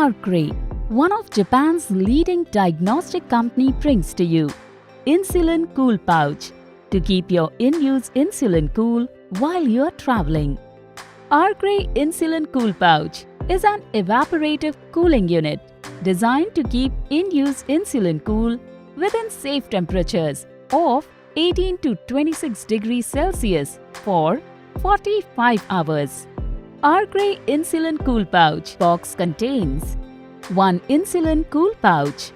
ARKRAY, one of Japan's leading diagnostic company, brings to you Insulin Cool Pouch to keep your in-use insulin cool while you're traveling. ARKRAY Insulin Cool Pouch is an evaporative cooling unit designed to keep in-use insulin cool within safe temperatures of 18 to 26 degrees Celsius for 45 hours. ARKRAY Insulin Cool Pouch box contains 1 insulin cool pouch,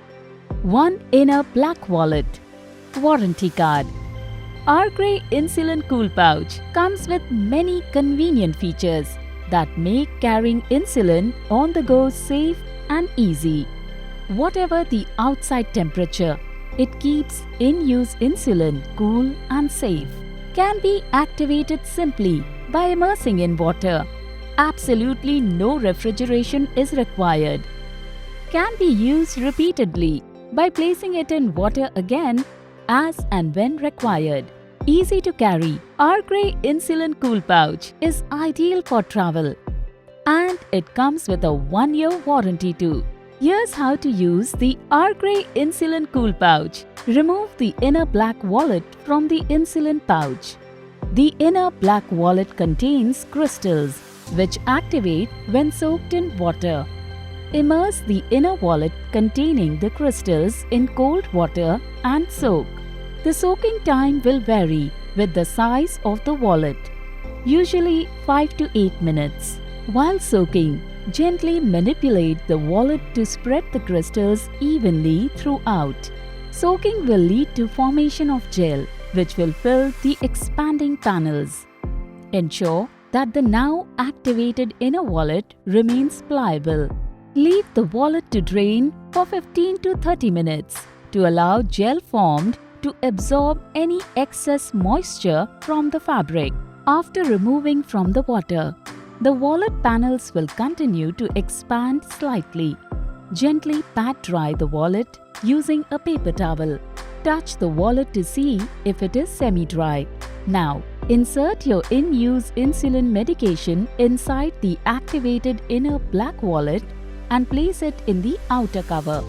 1 inner black wallet, warranty card. ARKRAY Insulin Cool Pouch comes with many convenient features that make carrying insulin on the go safe and easy. Whatever the outside temperature, it keeps in-use insulin cool and safe. Can be activated simply by immersing in water. Absolutely no refrigeration is required. Can be used repeatedly by placing it in water again as and when required. Easy to carry, ARKRAY Insulin Cool Pouch is ideal for travel. And it comes with a 1-year warranty too. Here's how to use the ARKRAY Insulin Cool Pouch. Remove the inner black wallet from the insulin pouch. The inner black wallet contains crystals which activate when soaked in water. Immerse the inner wallet containing the crystals in cold water and soak. The soaking time will vary with the size of the wallet, usually 5 to 8 minutes. While soaking, gently manipulate the wallet to spread the crystals evenly throughout. Soaking will lead to formation of gel, which will fill the expanding panels. Ensure that the now activated inner wallet remains pliable. Leave the wallet to drain for 15 to 30 minutes to allow gel formed to absorb any excess moisture from the fabric. After removing from the water, the wallet panels will continue to expand slightly. Gently pat dry the wallet using a paper towel. Touch the wallet to see if it is semi-dry. Now, insert your in-use insulin medication inside the activated inner black wallet and place it in the outer cover.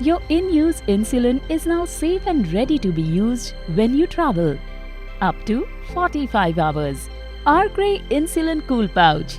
Your in-use insulin is now safe and ready to be used when you travel. Up to 45 hours. ARKRAY Insulin Cool Pouch